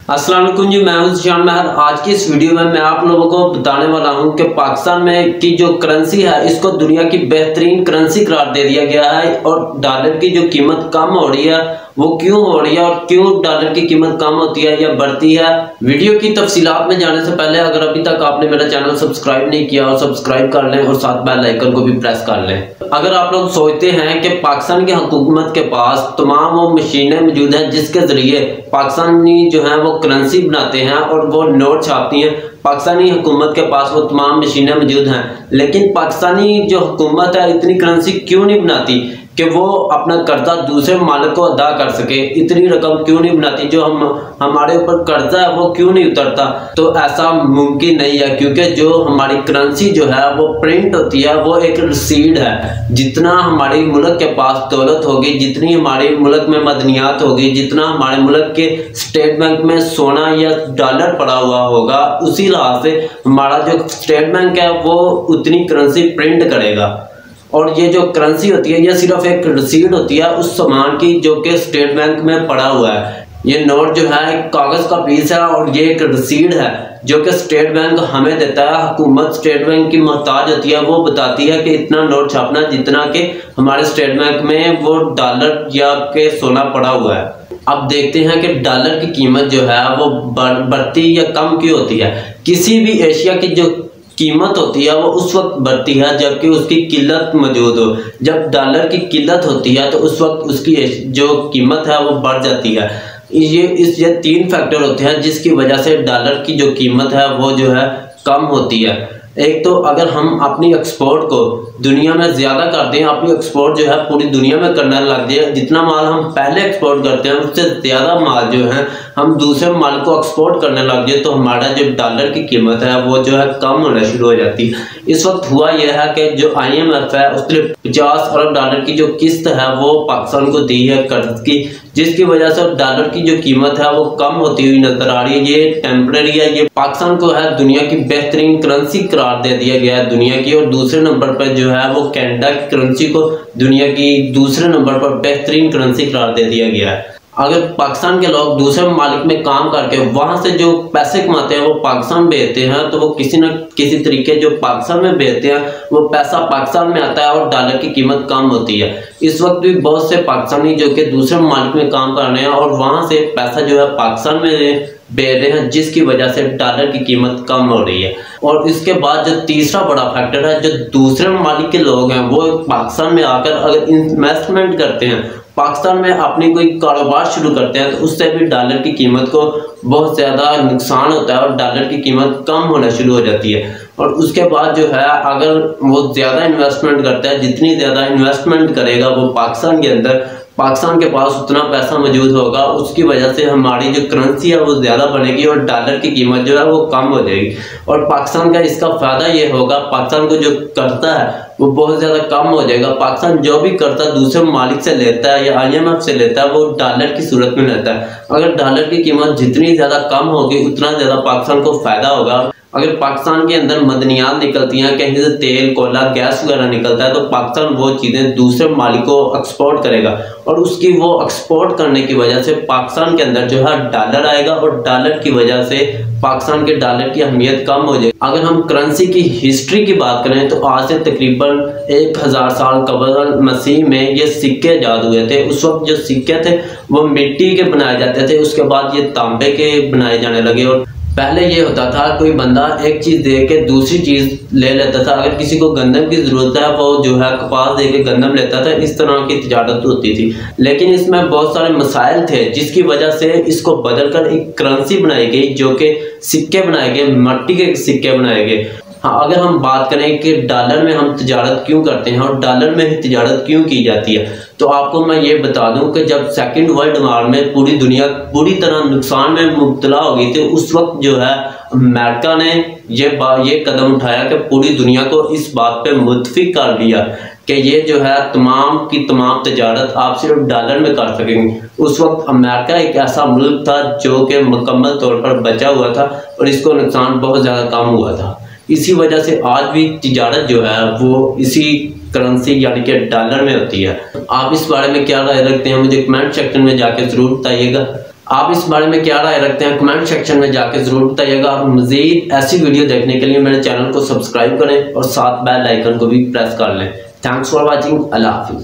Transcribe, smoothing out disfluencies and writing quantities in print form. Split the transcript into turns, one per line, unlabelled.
अस्सलाम वालेकुम जी, मैं हूं ज़ीशान मेहर। आज की इस वीडियो में मैं आप लोगों को बताने वाला हूं कि पाकिस्तान में की जो करेंसी है इसको दुनिया की बेहतरीन करेंसी करार दे दिया गया है और डॉलर की जो कीमत कम हो रही है वो क्यों हो रही है और क्यों डॉलर की कीमत कम होती है या बढ़ती है। वीडियो की तफसीलात में जाने से पहले अगर अभी तक आपने मेरा चैनल सब्सक्राइब नहीं किया और सब्सक्राइब कर लें और साथ बेल आइकन को भी प्रेस कर लें। अगर आप लोग सोचते हैं कि पाकिस्तान की हुकूमत के पास तमाम वो मशीनें मौजूद हैं जिसके जरिए पाकिस्तानी जो है वो करेंसी बनाते हैं और वो नोट छापती हैं, पाकिस्तानी हुकूमत के पास वो तमाम मशीनें मौजूद हैं, लेकिन पाकिस्तानी जो हुकूमत है इतनी करेंसी क्यों नहीं बनाती कि वो अपना कर्जा दूसरे मालिक को अदा कर सके। इतनी रकम क्यों नहीं बनाती, जो हमारे ऊपर कर्जा है वो क्यों नहीं उतरता। तो ऐसा मुमकिन नहीं है क्योंकि जो हमारी करेंसी जो है वो प्रिंट होती है, वो एक रसीद है। जितना हमारे मुल्क के पास दौलत होगी, जितनी हमारे मुल्क में मदनियात होगी, जितना हमारे मुल्क के स्टेट बैंक में सोना या डॉलर पड़ा हुआ होगा, उसी लिहाज से हमारा जो स्टेट बैंक है वो उतनी करेंसी प्रिंट करेगा। और ये जो करेंसी होती है ये सिर्फ एक रसीद होती है उस सामान की जो कि स्टेट बैंक में पड़ा हुआ है। ये नोट जो है एक कागज का पीस है और ये एक रसीद है जो कि स्टेट बैंक हमें देता है। हुकूमत स्टेट बैंक की मोहताज होती है, वो बताती है कि इतना नोट छापना जितना कि हमारे स्टेट बैंक में वो डॉलर या के सोना पड़ा हुआ है। अब देखते हैं कि डॉलर की कीमत जो है वो बढ़ती या कम क्यों होती है। किसी भी एशिया की जो कीमत होती है वो उस वक्त बढ़ती है जबकि उसकी किल्लत मौजूद हो। जब डॉलर की किल्लत होती है तो उस वक्त उसकी जो कीमत है वो बढ़ जाती है। ये तीन फैक्टर होते हैं जिसकी वजह से डॉलर की जो कीमत है वो जो है कम होती है। एक तो अगर हम अपनी एक्सपोर्ट को दुनिया में ज़्यादा कर दें, अपनी एक्सपोर्ट जो है पूरी दुनिया में करने लग जाए, जितना माल हम पहले एक्सपोर्ट करते हैं उससे ज़्यादा माल जो है हम दूसरे माल को एक्सपोर्ट करने लग जाए, तो हमारा जो डॉलर की कीमत है वो जो है कम होना शुरू हो जाती है। इस वक्त हुआ यह है कि जो IMF है उसने 50 अरब डॉलर की जो किस्त है वो पाकिस्तान को दी है कर्ज की, जिसकी वजह से डॉलर की जो कीमत है वो कम होती हुई नजर आ रही है। ये टेम्परेरी है। ये पाकिस्तान को है दुनिया की बेहतरीन करेंसी करार दे दिया गया है दुनिया की, और दूसरे नंबर पर जो है वो कनाडा की करेंसी को दुनिया की दूसरे नंबर पर बेहतरीन करेंसी करार दे दिया गया है। अगर पाकिस्तान के लोग दूसरे ममालिक में काम करके वहां से जो पैसे कमाते हैं वो पाकिस्तान भेजते हैं, तो वो किसी न किसी तरीके जो पाकिस्तान में भेजते हैं वो पैसा पाकिस्तान में आता है और डॉलर की कीमत कम होती है। इस वक्त भी बहुत से पाकिस्तानी जो कि दूसरे ममालिक में काम कर रहे हैं और वहां से पैसा जो है पाकिस्तान में भेज रहे हैं, जिसकी वजह से डॉलर की कीमत कम हो रही है। और इसके बाद जो तीसरा बड़ा फैक्टर है, जो दूसरे ममालिक के लोग हैं वो पाकिस्तान में आकर अगर इन्वेस्टमेंट करते हैं, पाकिस्तान में अपनी कोई कारोबार शुरू करते हैं, तो उससे भी डॉलर की कीमत को बहुत ज़्यादा नुकसान होता है और डॉलर की कीमत कम होना शुरू हो जाती है। और उसके बाद जो है अगर वो ज़्यादा इन्वेस्टमेंट करता है, जितनी ज़्यादा इन्वेस्टमेंट करेगा वो पाकिस्तान के अंदर, पाकिस्तान के पास उतना पैसा मौजूद होगा, उसकी वजह से हमारी जो करेंसी है वो ज़्यादा बनेगी और डॉलर की कीमत जो है वो कम हो जाएगी। और पाकिस्तान का इसका फ़ायदा ये होगा, पाकिस्तान को जो कर्जा है वो बहुत ज़्यादा कम हो जाएगा। पाकिस्तान जो भी कर्जा दूसरे मालिक से लेता है या IMF से लेता है वो डॉलर की सूरत में लेता है। अगर डॉलर की कीमत जितनी ज़्यादा कम होगी उतना ज़्यादा पाकिस्तान को फ़ायदा होगा। अगर पाकिस्तान के अंदर मदनियात निकलती हैं, कहीं से तेल, कोयला, गैस वगैरह निकलता है, तो पाकिस्तान वो चीज़ें दूसरे मालिक को एक्सपोर्ट करेगा और उसकी वो एक्सपोर्ट करने की वजह से पाकिस्तान के अंदर जो है डॉलर आएगा और डॉलर की वजह से पाकिस्तान के डॉलर की अहमियत कम हो जाएगी। अगर हम करेंसी की हिस्ट्री की बात करें तो आज से तकरीबन 1000 साल कबल मसीह में ये सिक्के ईजाद हुए थे। उस वक्त जो सिक्के थे वो मिट्टी के बनाए जाते थे, उसके बाद ये तांबे के बनाए जाने लगे। और पहले ये होता था कोई बंदा एक चीज़ दे के दूसरी चीज़ ले लेता था। अगर किसी को गंदम की ज़रूरत है वो जो है कपास दे के गंदम लेता था। इस तरह की तिजारत होती थी, लेकिन इसमें बहुत सारे मसाइल थे जिसकी वजह से इसको बदलकर एक करेंसी बनाई गई जो कि सिक्के बनाए गए, मिट्टी के सिक्के बनाए गए। हाँ, अगर हम बात करें कि डॉलर में हम तिजारत क्यों करते हैं और डॉलर में ही तिजारत क्यों की जाती है, तो आपको मैं ये बता दूं कि जब सेकंड वर्ल्ड वॉर में पूरी दुनिया पूरी तरह नुकसान में मुब्तला हो गई थी, उस वक्त जो है अमेरिका ने ये कदम उठाया कि पूरी दुनिया को इस बात पे मुत्फिक कर दिया कि ये जो है तमाम की तमाम तिजारत आप सिर्फ डॉलर में कर सकेंगे। उस वक्त अमेरिका एक ऐसा मुल्क था जो कि मुकम्मल तौर पर बचा हुआ था और इसको नुकसान बहुत ज़्यादा कम हुआ था। इसी वजह से आज भी तिजारत जो है वो इसी करेंसी यानी कि डॉलर में होती है। आप इस बारे में क्या राय रखते हैं मुझे कमेंट सेक्शन में जाके ज़रूर बताइएगा। आप इस बारे में क्या राय रखते हैं कमेंट सेक्शन में जाके जरूर बताइएगा। और मजीद ऐसी वीडियो देखने के लिए मेरे चैनल को सब्सक्राइब करें और साथ बेल आइकन को भी प्रेस कर लें। Thanks for watching. अल्लाह हाफिज़।